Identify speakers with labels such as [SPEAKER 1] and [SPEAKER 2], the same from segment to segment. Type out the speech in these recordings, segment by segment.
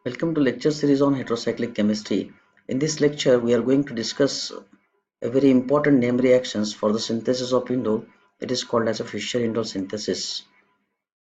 [SPEAKER 1] Welcome to lecture series on heterocyclic chemistry. In this lecture, we are going to discuss a very important name reactions for the synthesis of indole. It is called as a Fischer-Indole synthesis.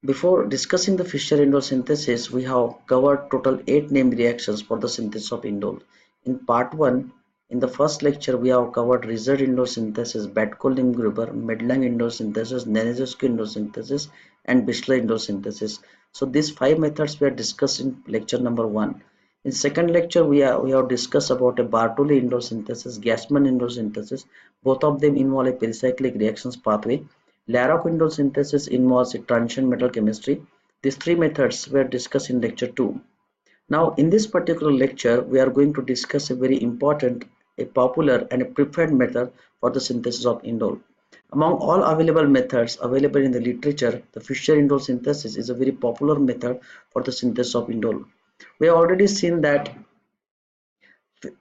[SPEAKER 1] Before discussing the Fischer-Indole synthesis, we have covered total 8 name reactions for the synthesis of indole. In part 1, in the first lecture, we have covered Rizard-Indole synthesis, Batcol-Limgruber, Medlang-Indole synthesis, Nenezescu-Indole synthesis, and Bischler-Indole synthesis. So these 5 methods were discussed in lecture number 1. In second lecture, we have discussed about a Bartoli-Indole synthesis, Gassman-Indole synthesis. Both of them involve a pericyclic reactions pathway. Larock-Indole synthesis involves a transition metal chemistry. These 3 methods were discussed in lecture 2. Now, in this particular lecture, we are going to discuss a very important, a popular and a preferred method for the synthesis of indole. Among all available methods available in the literature, the Fischer-Indole synthesis is a very popular method for the synthesis of indole. We have already seen that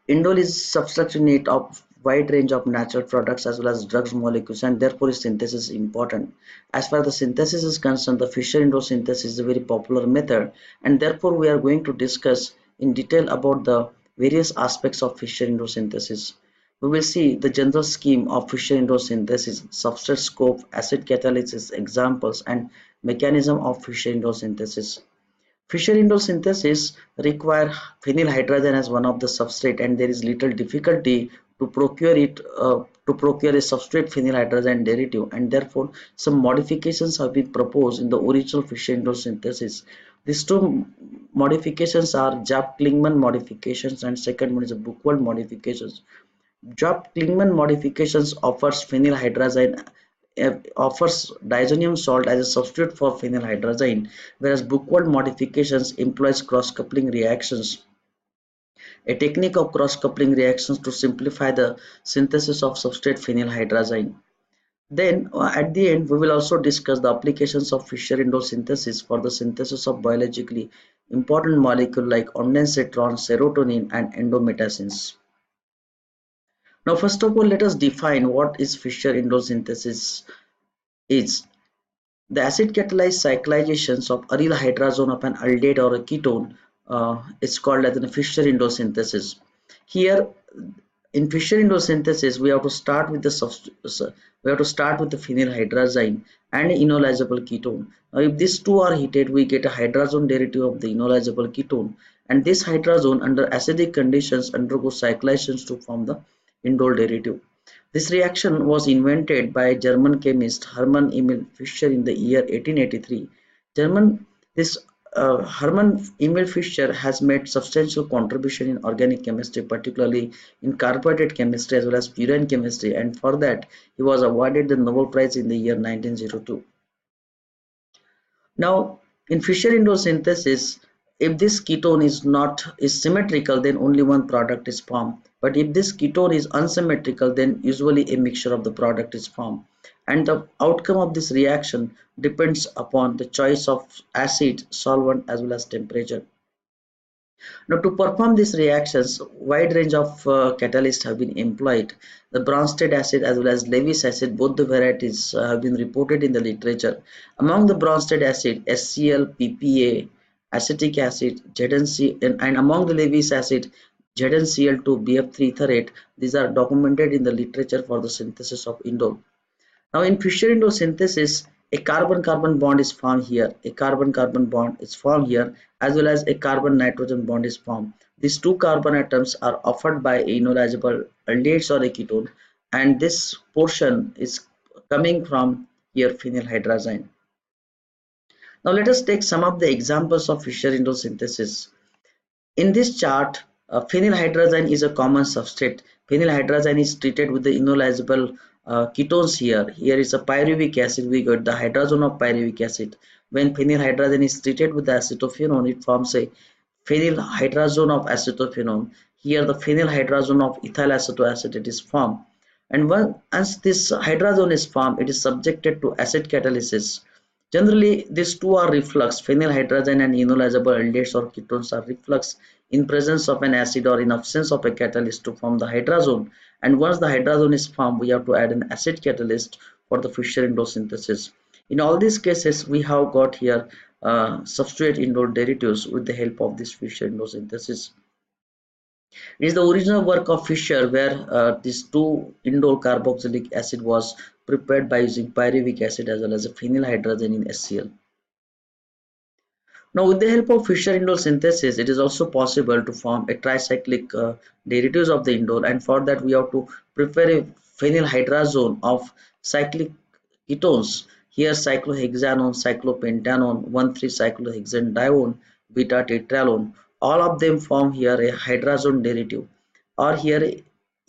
[SPEAKER 1] indole is substructure unit of wide range of natural products as well as drugs molecules, and therefore its synthesis is important. As far as the synthesis is concerned, the Fischer-Indole synthesis is a very popular method, and therefore we are going to discuss in detail about the various aspects of Fischer-Indole synthesis. We will see the general scheme of Fischer-Indole synthesis, substrate scope, acid catalysis, examples, and mechanism of Fischer-Indole synthesis. Fischer-Indole synthesis require phenyl hydrazine as one of the substrate, and there is little difficulty to procure it to procure a substrate phenyl hydrazine derivative, and therefore some modifications have been proposed in the original Fischer-Indole synthesis. These two modifications are Japp-Klingemann modifications, and second one is a Buchwald modifications. Japp-Klingemann modifications offers diazonium salt as a substitute for phenylhydrazine, whereas Buchwald modifications employs cross-coupling reactions, a technique of cross-coupling reactions to simplify the synthesis of substrate phenylhydrazine. Then at the end we will also discuss the applications of Fischer-Indole synthesis for the synthesis of biologically important molecules like Ondansetron, Serotonin, and Indometacins. Now first of all, let us define what is Fischer-Indole synthesis is. The acid-catalyzed cyclizations of aryl hydrazone of an aldehyd or a ketone is called as a Fischer-Indole synthesis. Here, in Fischer-Indole synthesis, we have to start with the phenylhydrazine and enolizable ketone. Now, if these two are heated, we get a hydrazone derivative of the enolizable ketone, and this hydrazone, under acidic conditions, undergoes cyclizations to form the indole derivative. This reaction was invented by German chemist Hermann Emil Fischer in the year 1883. This Hermann Emil Fischer has made substantial contribution in organic chemistry, particularly in carbohydrate chemistry as well as purine chemistry, and for that he was awarded the Nobel Prize in the year 1902. Now, in Fischer-Indole synthesis, if this ketone is symmetrical, then only one product is formed. But if this ketone is unsymmetrical, then usually a mixture of the product is formed. And the outcome of this reaction depends upon the choice of acid, solvent, as well as temperature. Now, to perform these reactions, wide range of catalysts have been employed. The Bronsted acid as well as Lewis acid, both the varieties have been reported in the literature. Among the Bronsted acid, SCl, PPA, acetic acid, ZnC, and among the Lewis acid, ZnCl2, BF3 etherate, these are documented in the literature for the synthesis of indole. Now, in Fischer-Indole synthesis, a carbon-carbon bond is formed here, a carbon-carbon bond is formed here, as well as a carbon-nitrogen bond is formed. These two carbon atoms are offered by a enolizable aldehydes or a ketone, and this portion is coming from here phenylhydrazine. Now, let us take some of the examples of Fischer-Indole synthesis. In this chart, phenylhydrazine is a common substrate. Phenylhydrazine is treated with the enolizable ketones here. Here is a pyruvic acid. We got the hydrazone of pyruvic acid. When phenylhydrazine is treated with the acetophenone, it forms a phenylhydrazone of acetophenone. Here, the phenylhydrazone of ethyl acetoacetate is formed. And once this hydrazone is formed, it is subjected to acid catalysis. Generally, these two are reflux. Phenylhydrazine and enolizable aldehydes or ketones are reflux in presence of an acid or in absence of a catalyst to form the hydrazone. And once the hydrazone is formed, we have to add an acid catalyst for the Fischer-Indole synthesis. In all these cases, we have got here substrate indole derivatives with the help of this Fischer indole synthesis. It is the original work of Fischer where this 2-indole carboxylic acid was prepared by using pyruvic acid as well as a phenyl hydrazine in HCl. Now, with the help of Fischer indole synthesis, it is also possible to form a tricyclic derivatives of the indole, and for that we have to prepare a phenyl hydrazone of cyclic ketones. Here, cyclohexanone, cyclopentanone, 1,3-cyclohexanedione, beta tetralone, all of them form here a hydrazone derivative, or here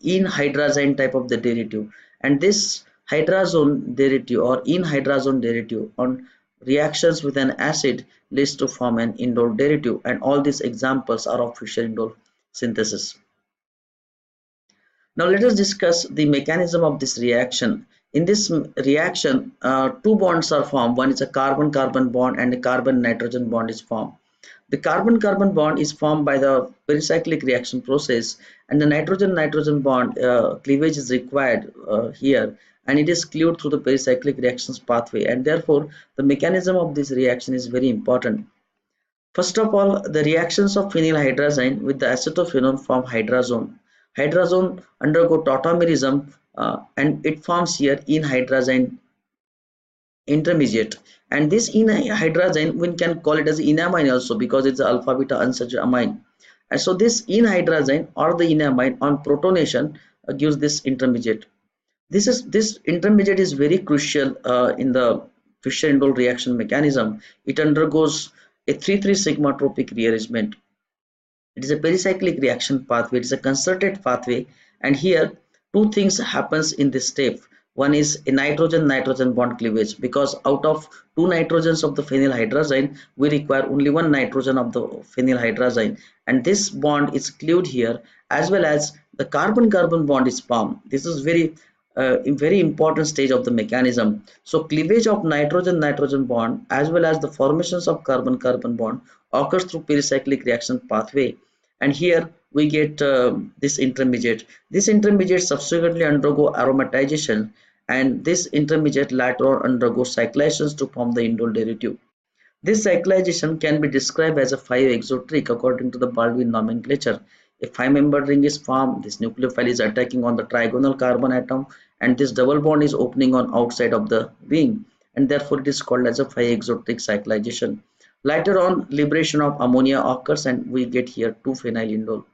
[SPEAKER 1] in hydrazine type of the derivative, and this hydrazone derivative or in hydrazone derivative on reactions with an acid leads to form an indole derivative, and all these examples are of Fischer indole synthesis. Now let us discuss the mechanism of this reaction. In this reaction, two bonds are formed. One is a carbon-carbon bond and a carbon-nitrogen bond is formed. The carbon-carbon bond is formed by the pericyclic reaction process, and the nitrogen-nitrogen bond cleavage is required here, and it is cleaved through the pericyclic reactions pathway, and therefore the mechanism of this reaction is very important. First of all, the reactions of phenylhydrazine with the acetophenone form hydrazone. Hydrazone undergo tautomerism and it forms here in hydrazine intermediate, and this in hydrazine we can call it as enamine also because it's alpha beta unsaturated amine, and so this in hydrazine or the enamine on protonation gives this intermediate. This intermediate is very crucial in the Fischer indole reaction mechanism. It undergoes a 3,3 sigmatropic rearrangement. It is a pericyclic reaction pathway. It is a concerted pathway, and here two things happens in this step. One is a nitrogen-nitrogen bond cleavage, because out of two nitrogens of the phenylhydrazine, we require only one nitrogen of the phenylhydrazine, and this bond is cleaved here, as well as the carbon-carbon bond is formed. This is very important stage of the mechanism. So cleavage of nitrogen-nitrogen bond as well as the formations of carbon-carbon bond occurs through pericyclic reaction pathway, and here we get this intermediate. This intermediate subsequently undergo aromatization, and this intermediate later on undergoes cyclizations to form the indole derivative. This cyclization can be described as a 5-exoteric according to the Baldwin nomenclature. A 5-membered ring is formed, this nucleophile is attacking on the trigonal carbon atom, and this double bond is opening on outside of the ring, and therefore it is called as a 5-exoteric cyclization. Later on, liberation of ammonia occurs and we get here 2-phenyl indole.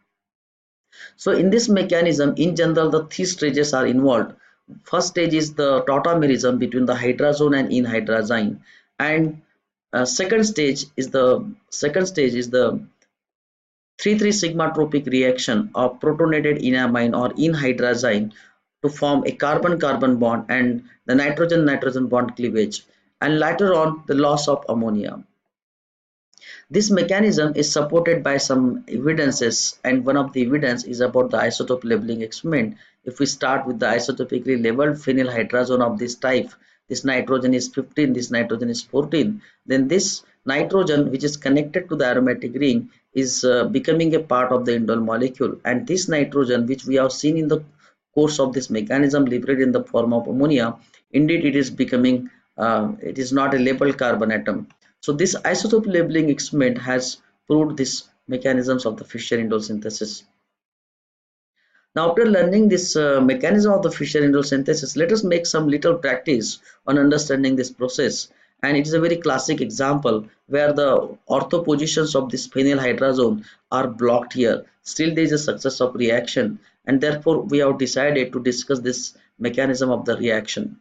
[SPEAKER 1] So in this mechanism, in general, the three stages are involved. First stage is the tautomerism between the hydrazone and enhydrazine, and second stage is the 3,3 sigmatropic reaction of protonated enamine or enhydrazine to form a carbon-carbon bond and the nitrogen-nitrogen bond cleavage, and later on the loss of ammonia. This mechanism is supported by some evidences, and one of the evidence is about the isotope labeling experiment. If we start with the isotopically labeled phenylhydrazone of this type, this nitrogen is 15, this nitrogen is 14, then this nitrogen which is connected to the aromatic ring is becoming a part of the indole molecule, and this nitrogen which we have seen in the course of this mechanism liberated in the form of ammonia, indeed it is becoming it is not a labeled carbon atom. So this isotope labeling experiment has proved these mechanisms of the Fischer indole synthesis. Now, after learning this mechanism of the Fischer indole synthesis, let us make some little practice on understanding this process. And it is a very classic example where the ortho positions of this phenylhydrazone are blocked here. Still, there is a success of reaction, and therefore we have decided to discuss this mechanism of the reaction.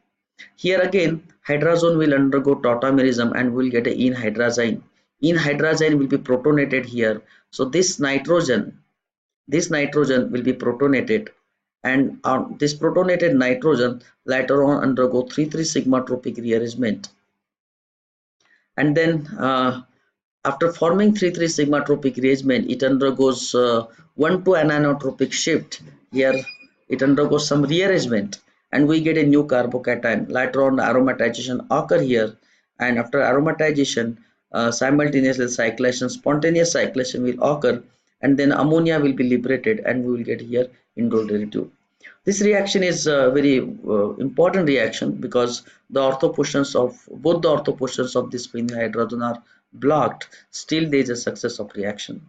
[SPEAKER 1] Here again, hydrazone will undergo tautomerism and we will get an enhydrazine. Enhydrazine will be protonated here. So this nitrogen will be protonated, and this protonated nitrogen later on undergo 3,3 sigmatropic rearrangement, and then after forming 3,3 sigmatropic rearrangement, it undergoes 1,2 anisotropic shift. Here it undergoes some rearrangement and we get a new carbocation. Later on aromatization occur here, and after aromatization simultaneously cyclation, spontaneous cyclation will occur, and then ammonia will be liberated and we will get here indole derivative. This reaction is a very important reaction because the ortho positions of both the ortho positions of this phenylhydrazone are blocked, still there is a success of reaction.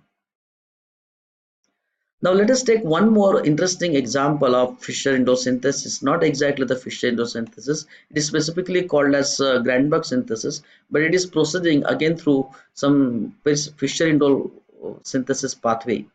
[SPEAKER 1] Now let us take one more interesting example of Fischer-Indole synthesis. Not exactly the Fischer-Indole synthesis. It is specifically called as Grandberg synthesis, but it is proceeding again through some Fischer-Indole synthesis pathway.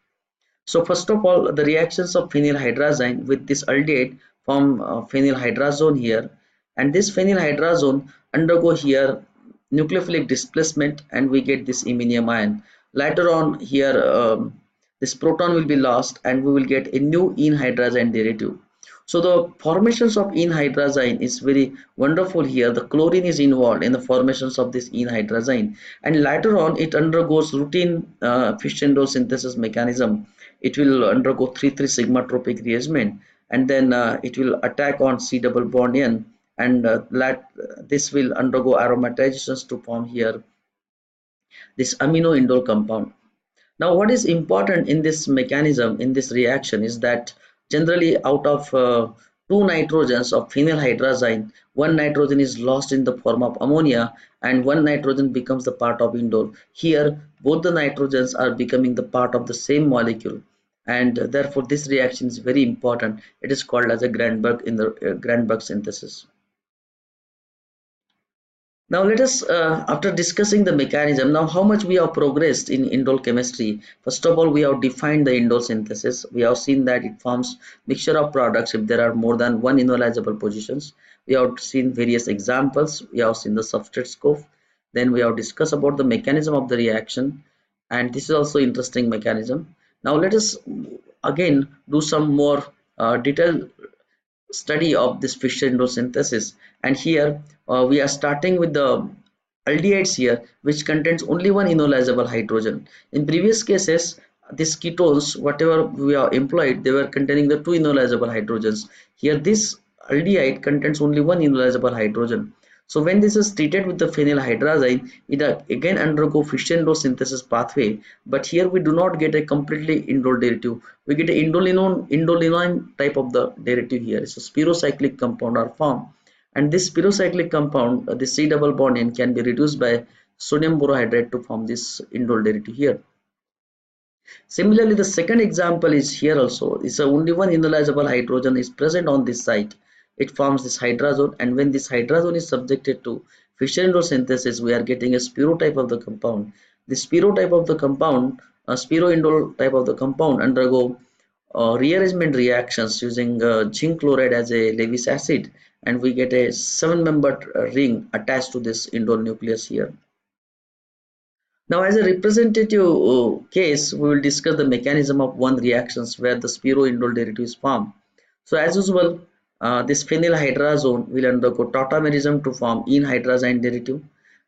[SPEAKER 1] So first of all, the reactions of phenylhydrazine with this aldehyde form phenylhydrazone here, and this phenylhydrazone undergo here nucleophilic displacement, and we get this iminium ion. Later on here, this proton will be lost, and we will get a new enhydrazine derivative. So the formations of enhydrazine is very wonderful here. The chlorine is involved in the formations of this enhydrazine, and later on it undergoes routine Fischer-Indole synthesis mechanism. It will undergo 3,3 sigmatropic rearrangement, and then it will attack on C double bond N, and this will undergo aromatizations to form here this amino indole compound. Now, what is important in this mechanism, in this reaction, is that generally out of two nitrogens of phenylhydrazine, one nitrogen is lost in the form of ammonia, and one nitrogen becomes the part of indole. Here, both the nitrogens are becoming the part of the same molecule, and therefore this reaction is very important. It is called as a Grandberg in the Grandberg synthesis. Now let us, after discussing the mechanism, now how much we have progressed in indole chemistry. First of all, we have defined the indole synthesis. We have seen that it forms mixture of products if there are more than one indolizable positions. We have seen various examples. We have seen the substrate scope. Then we have discussed about the mechanism of the reaction, and this is also interesting mechanism. Now let us again do some more detailed study of this Fischer-Indole synthesis, and here we are starting with the aldehydes here, which contains only one indolizable hydrogen. In previous cases, these ketones whatever we are employed, they were containing the two indolizable hydrogens. Here this aldehyde contains only one indolizable hydrogen. So when this is treated with the phenylhydrazine, it again undergo Fischer-Indole synthesis pathway, but here we do not get a completely indole derivative. We get a indolinone type of the derivative here. It's a spirocyclic compound are formed, and this spirocyclic compound, the C double bond N, can be reduced by sodium borohydride to form this indole derivative here. Similarly, the second example is here also. It's only one indolizable hydrogen is present on this site. It forms this hydrazone, and when this hydrazone is subjected to Fischer-Indole synthesis, we are getting a spiro type of the compound. The spiro type of the compound, spiro-indole type of the compound undergo rearrangement reactions using zinc chloride as a Lewis acid, and we get a 7-membered ring attached to this indole nucleus here. Now, as a representative case, we will discuss the mechanism of one reactions where the spiro-indole derivative is formed. So, as usual, this phenylhydrazone will undergo tautomerism to form enhydrazine derivative.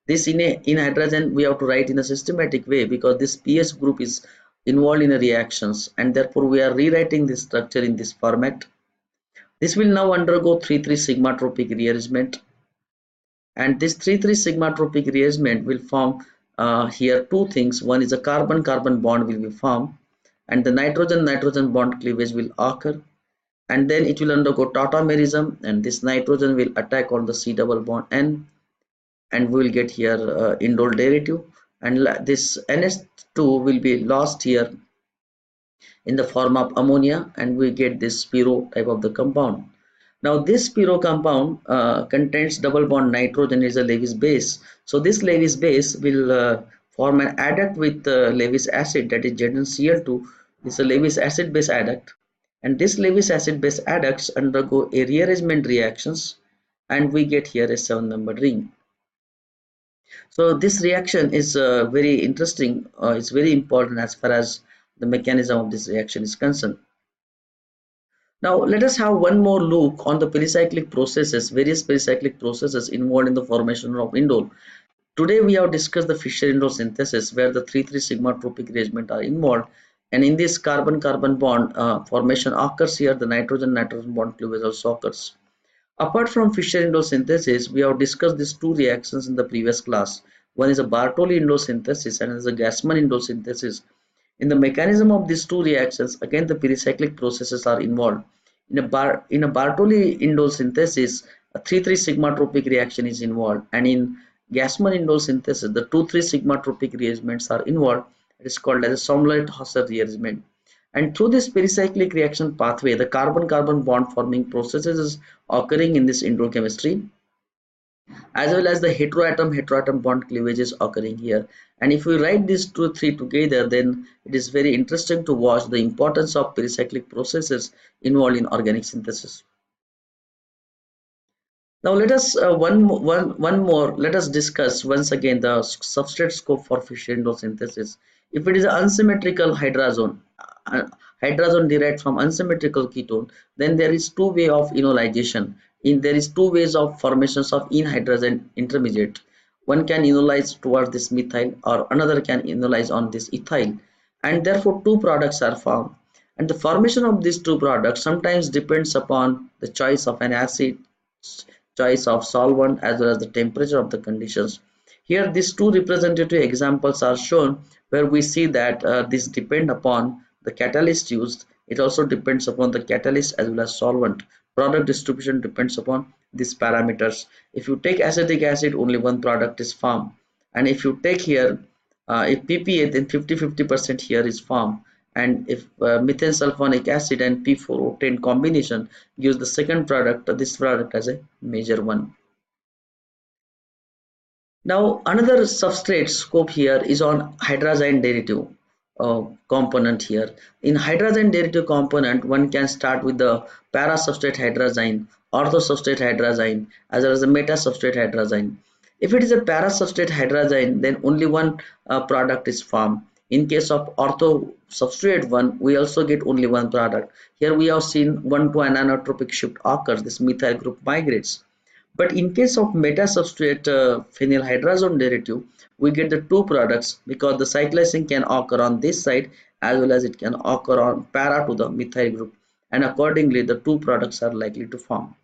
[SPEAKER 1] This enhydrazine we have to write in a systematic way because this PS group is involved in the reactions, and therefore we are rewriting this structure in this format. This will now undergo 3,3 sigmatropic rearrangement, and this 3,3 sigmatropic rearrangement will form here two things. One is a carbon-carbon bond will be formed, and the nitrogen-nitrogen bond cleavage will occur, and then it will undergo tautomerism, and this nitrogen will attack on the C double bond N, and we will get here indole derivative, and this NH2 will be lost here in the form of ammonia, and we get this spiro type of the compound. Now this spiro compound contains double bond nitrogen is a Lewis base. So this Lewis base will form an adduct with Lewis acid, that is ZnCl2. This is a Lewis acid base adduct, and this Lewis acid base adducts undergo a rearrangement reactions, and we get here a 7-membered ring. So this reaction is very interesting. It's very important as far as the mechanism of this reaction is concerned. Now let us have one more look on the pericyclic processes, various pericyclic processes involved in the formation of indole. Today we have discussed the Fischer-Indole synthesis where the 3,3 sigmatropic rearrangement are involved, and in this carbon-carbon bond formation occurs here, the nitrogen-nitrogen bond cleavage also occurs. Apart from Fischer-Indole synthesis, we have discussed these two reactions in the previous class. One is a Bartoli-Indole synthesis and is a Gassman-Indole synthesis. In the mechanism of these two reactions, again the pericyclic processes are involved. In a Bartoli-Indole synthesis, a 3,3 sigmatropic reaction is involved, and in Gassman-Indole synthesis, the 2,3 sigmatropic rearrangements are involved. It is called as a Somlet-Hausser rearrangement. And through this pericyclic reaction pathway, the carbon-carbon bond forming processes is occurring in this indole chemistry, as well as the heteroatom bond cleavage is occurring here. And if we write these two three together, then it is very interesting to watch the importance of pericyclic processes involved in organic synthesis. Now let us one more. Let us discuss once again the substrate scope for Fischer indole synthesis. If it is an unsymmetrical uh, hydrazone derived from unsymmetrical ketone, then there is two way of enolization. There is two ways of formations of hydrazine intermediate. One can enolize towards this methyl, or another can enolize on this ethyl, and therefore two products are formed. And the formation of these two products sometimes depends upon the choice of an acid, choice of solvent, as well as the temperature of the conditions. Here these two representative examples are shown, where we see that this depend upon the catalyst used. It also depends upon the catalyst as well as solvent. Product distribution depends upon these parameters. If you take acetic acid, only one product is formed, and if you take here if PPA, then 50-50% here is formed, and if methane sulfonic acid and P4O10 combination gives the second product, this product as a major one. Now another substrate scope here is on hydrazine derivative component here. In hydrazine derivative component, one can start with the para substrate hydrazine, ortho substrate hydrazine, as well as the meta substrate hydrazine. If it is a para substrate hydrazine, then only one product is formed. In case of ortho substrate one, we also get only one product. Here we have seen 1 to an anisotropic shift occurs, this methyl group migrates. But in case of meta-substrate phenylhydrazone derivative, we get the two products, because the cyclizing can occur on this side as well as it can occur on para to the methyl group, and accordingly the two products are likely to form.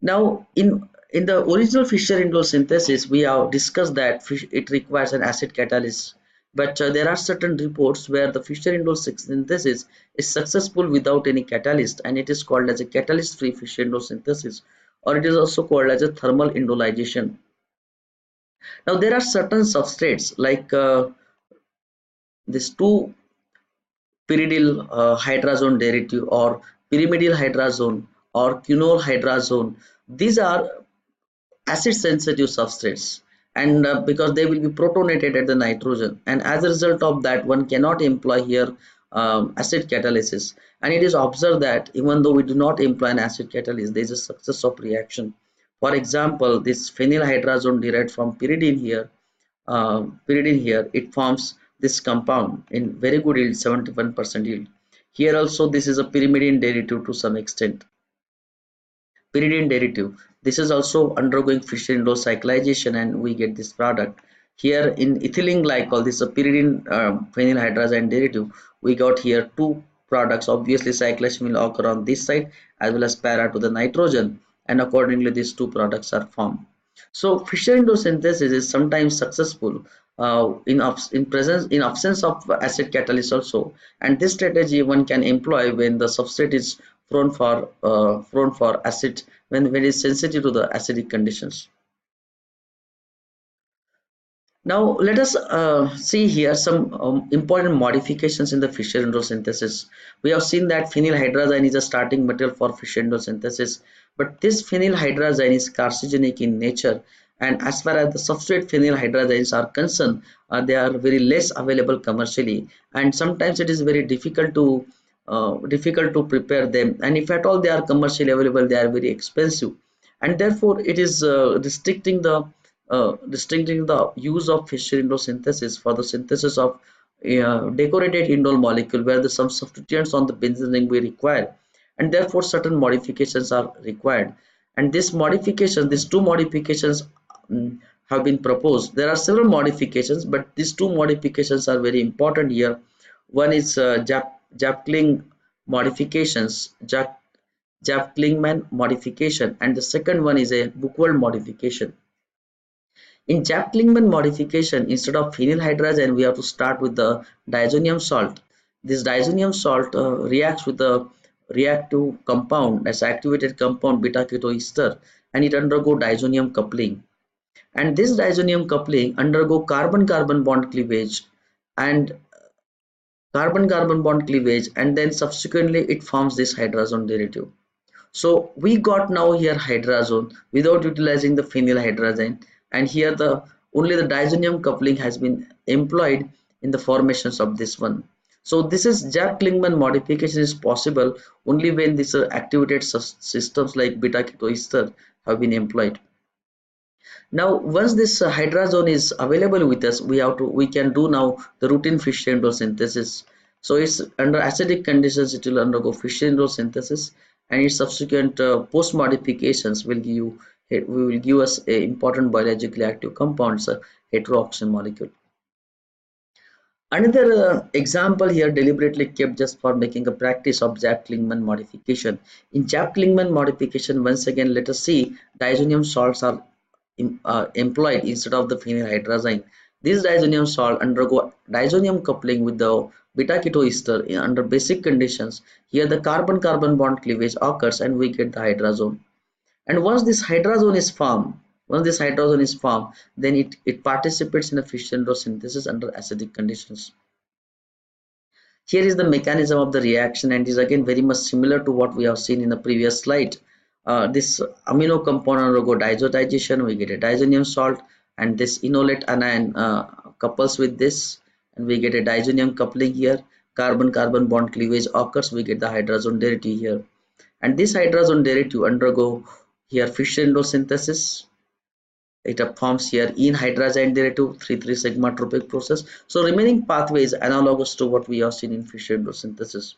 [SPEAKER 1] Now in the original Fischer indole synthesis, we have discussed that it requires an acid catalyst, but there are certain reports where the Fischer indole synthesis is successful without any catalyst, and it is called as a catalyst free Fischer indole synthesis, or it is also called as a thermal indolization. Now there are certain substrates like this 2 pyridyl hydrazone derivative, or pyrimidine hydrazone, or quinol hydrazone. These are acid sensitive substrates, and because they will be protonated at the nitrogen, and as a result of that, one cannot employ here acid catalysis. And it is observed that even though we do not employ an acid catalyst, there is a success of reaction. For example, this phenylhydrazone derived from pyridine here, it forms this compound in very good yield, 71% yield. Here also this is a pyrimidine derivative to some extent. Pyridine derivative. This is also undergoing Fischer indole cyclization, and we get this product. Here in ethylene glycol, this is a pyridine phenylhydrazine derivative. We got here two products. Obviously, cyclization will occur on this side as well as para to the nitrogen, and accordingly, these two products are formed. So Fischer indole synthesis is sometimes successful in absence of acid catalyst also, and this strategy one can employ when the substrate is prone for acid, when it is sensitive to the acidic conditions. Now let us see here some important modifications in the Fischer indole synthesis. We have seen that phenylhydrazine is a starting material for Fischer indole synthesis, but this phenylhydrazine is carcinogenic in nature, and as far as the substrate phenylhydrazines are concerned, they are very less available commercially, and sometimes it is very difficult to prepare them, and if at all they are commercially available, they are very expensive, and therefore it is restricting the use of Fischer indole synthesis for the synthesis of decorated indole molecule, where some substituents on the benzene ring we require, and therefore certain modifications are required. And these two modifications have been proposed. There are several modifications, but these two modifications are very important here. One is Japp-Klingemann modification, and the second one is a Buchwald modification. In Japp-Klingemann modification, instead of phenylhydrazine, we have to start with the diazonium salt. This diazonium salt reacts with the reactive compound, as activated compound beta ketoester, and it undergo diazonium coupling, and this diazonium coupling undergo carbon-carbon bond cleavage and carbon-carbon bond cleavage, and then subsequently it forms this hydrazone derivative. So we got now here hydrazone without utilizing the phenylhydrazine, and here the only the diazonium coupling has been employed in the formations of this one. So this is Japp-Klingemann modification is possible only when these activated systems like beta ketoester have been employed. Now once this hydrazone is available with us, we can do now the routine Fischer indole synthesis. So it's under acidic conditions it will undergo Fischer indole synthesis, and its subsequent post modifications will give us a important biologically active compounds, heterooxygen molecule. Another example here deliberately kept just for making a practice of Japp-Klingemann modification. In Japp-Klingemann modification, once again let us see diazonium salts are employed instead of the phenylhydrazine. This diazonium salt undergo diazonium coupling with the beta ketoester under basic conditions. Here the carbon-carbon bond cleavage occurs and we get the hydrazone. And once this hydrazone is formed, then it participates in a Fischer indole synthesis under acidic conditions. Here is the mechanism of the reaction, and is again very much similar to what we have seen in the previous slide. This amino compound undergo diazotization, we get a diazonium salt, and this enolate anion couples with this, and we get a diazonium coupling here. Carbon-carbon bond cleavage occurs, we get the hydrazone derivative here, and this hydrazone derivative undergo here Fischer indole synthesis. It forms here in hydrazine derivative 3,3 sigmatropic process. So remaining pathway is analogous to what we have seen in Fischer indole synthesis.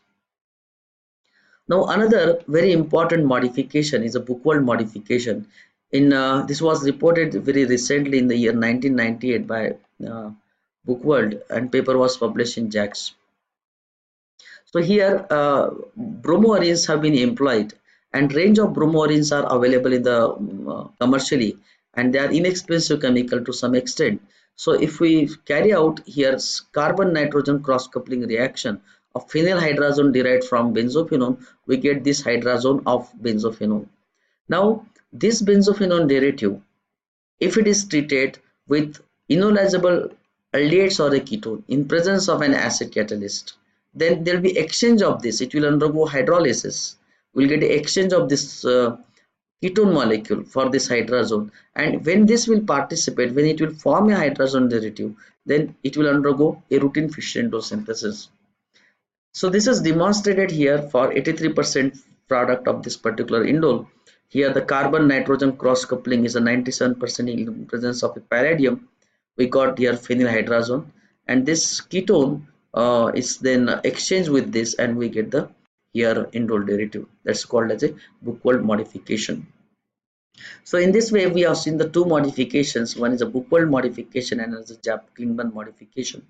[SPEAKER 1] Now another very important modification is a Buchwald modification. This was reported very recently in the year 1998 by Buchwald, and paper was published in JACS. So here bromoarines have been employed, and range of bromoarines are available in the commercially, and they are inexpensive chemical to some extent. So if we carry out here carbon nitrogen cross coupling reaction of phenylhydrazone derived from benzophenone, we get this hydrazone of benzophenone. Now this benzophenone derivative, if it is treated with inolizable aldehydes or a ketone in presence of an acid catalyst, then there will be exchange of this. It will undergo hydrolysis. We'll get the exchange of this ketone molecule for this hydrazone, and when this will participate, when it will form a hydrazone derivative, then it will undergo a routine Fischer indole synthesis. So this is demonstrated here for 83% product of this particular indole. Here the carbon nitrogen cross coupling is a 97% in presence of a palladium. We got here phenylhydrazone, and this ketone is then exchanged with this, and we get the here indole derivative. That's called as a Buchwald modification. So in this way we have seen the two modifications. One is a Buchwald modification and another is a Japp-Klingemann modification.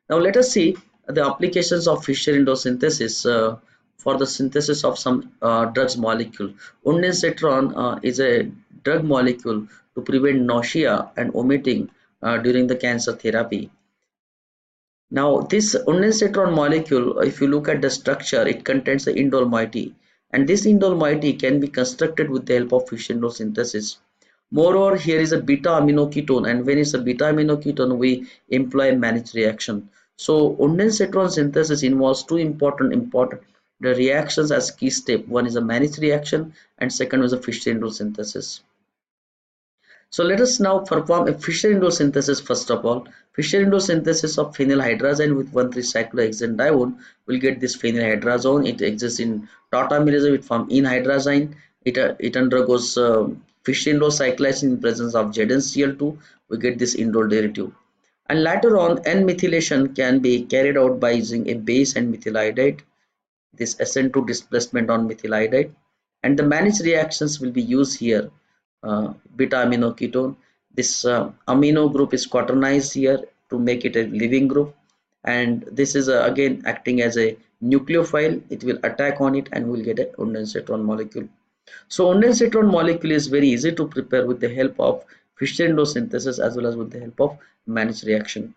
[SPEAKER 1] Now let us see the applications of Fischer indole synthesis for the synthesis of some drugs molecule. Ondansetron is a drug molecule to prevent nausea and vomiting during the cancer therapy. Now this ondansetron molecule, if you look at the structure, it contains the indole moiety, and this indole moiety can be constructed with the help of Fischer indole synthesis. Moreover, here is a beta aminoketone, and when it's a beta aminoketone, we employ a managed reaction. So ondansetron synthesis involves two important the reactions as key step. One is a managed reaction, and second is a Fischer indole synthesis. So let us now perform a Fischer indole synthesis first of all. Fischer indole synthesis of phenylhydrazine with 1,3-cyclohexane dione will get this phenylhydrazone. It exists in tautamidazole with form enhydrazine. It undergoes Fischer indole cyclization in presence of ZnCl2. We get this indole derivative. And later on, N-methylation can be carried out by using a base and methyl iodide. This SN2 displacement on methyl iodide, and the managed reactions will be used here. Beta aminoketone, this amino group is quaternized here to make it a living group, and this is again acting as a nucleophile. It will attack on it and we'll get a ondansetron molecule. So ondansetron molecule is very easy to prepare with the help of Fischer indole synthesis as well as with the help of managed reaction.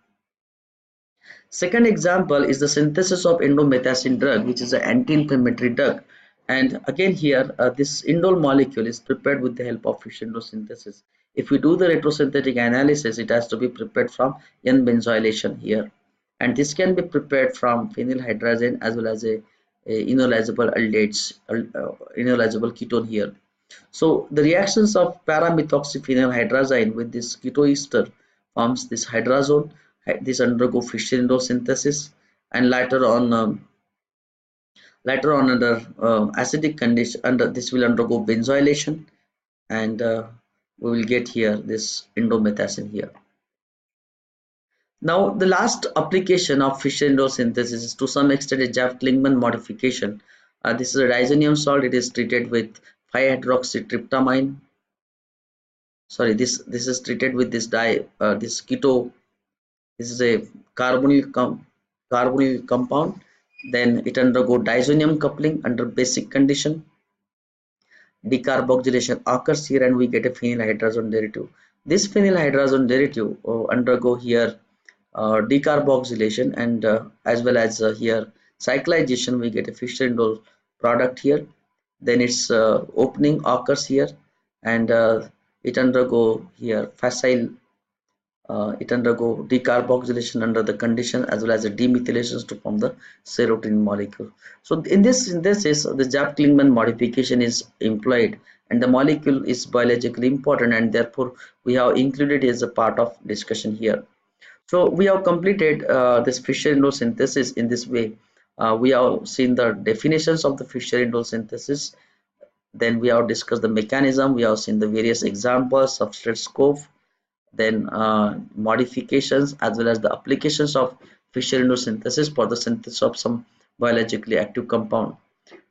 [SPEAKER 1] Second example is the synthesis of indometacin drug, which is an anti-inflammatory drug. And again here, this indole molecule is prepared with the help of Fischer synthesis. If we do the retrosynthetic analysis, it has to be prepared from N-benzylation here. And this can be prepared from phenylhydrazine as well as a enolizable aldehydes, enolizable ketone here. So the reactions of para-methoxyphenylhydrazine with this ketoester forms this hydrazone. This undergo Fischer synthesis, and later on under acidic condition, under this will undergo benzylation, and we will get here this indometacin here. Now the last application of Fischer indole synthesis is to some extent a Japp-Klingemann modification. This is a diazonium salt. It is treated with 5-hydroxytryptamine. Sorry, this is treated with this this keto. This is a carbonyl compound. Then it undergo diazonium coupling under basic condition. Decarboxylation occurs here, and we get a phenylhydrazone derivative. This phenylhydrazone derivative undergo here decarboxylation, and as well as here cyclization, we get a Fischer indole product here. Then its opening occurs here, and it undergo here facile it undergo decarboxylation under the condition, as well as the demethylations to form the serotonin molecule. So in this synthesis, the Japp-Klingemann modification is employed, and the molecule is biologically important, and therefore we have included it as a part of discussion here. So we have completed this Fischer indole synthesis in this way. We have seen the definitions of the Fischer indole synthesis. Then we have discussed the mechanism. We have seen the various examples, substrate scope, then modifications, as well as the applications of Fischer indole synthesis for the synthesis of some biologically active compound.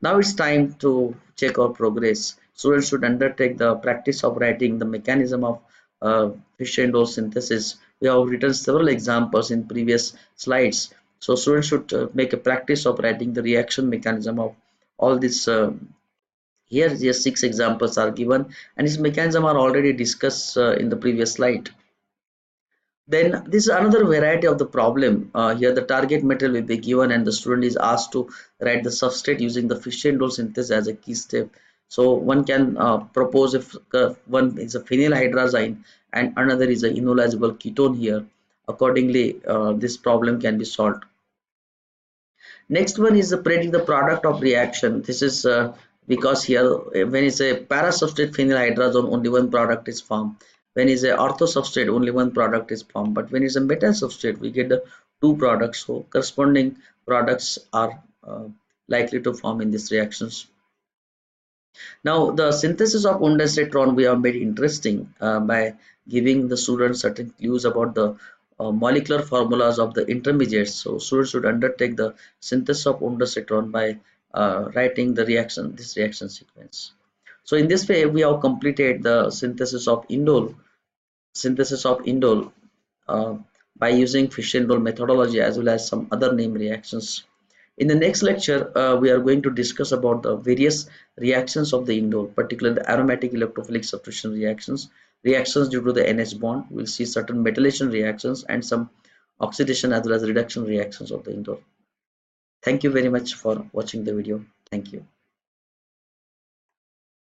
[SPEAKER 1] Now it's time to check our progress. Students should undertake the practice of writing the mechanism of Fischer indole synthesis. We have written several examples in previous slides. So students should make a practice of writing the reaction mechanism of all these. Here, just 6 examples are given, and its mechanism are already discussed in the previous slide. Then this is another variety of the problem. Here the target material will be given, and the student is asked to write the substrate using the Fischer indole synthesis as a key step. So one can propose if one is a phenylhydrazine and another is a enolizable ketone here. Accordingly, this problem can be solved. Next one is predict the product of reaction. This is because here when it's a para substrate phenylhydrazone, only one product is formed. When it's a ortho substrate, only one product is formed. But when it's a meta substrate, we get the 2 products. So corresponding products are likely to form in these reactions. Now the synthesis of ondansetron we have made interesting by giving the students certain clues about the molecular formulas of the intermediates. So students should undertake the synthesis of ondansetron by writing the this reaction sequence. So in this way we have completed the synthesis of indole by using Fischer indole methodology, as well as some other name reactions. In the next lecture, we are going to discuss about the various reactions of the indole, particularly the aromatic electrophilic substitution reactions due to the NH bond. We will see certain metallation reactions and some oxidation as well as reduction reactions of the indole. Thank you very much for watching the video. Thank you.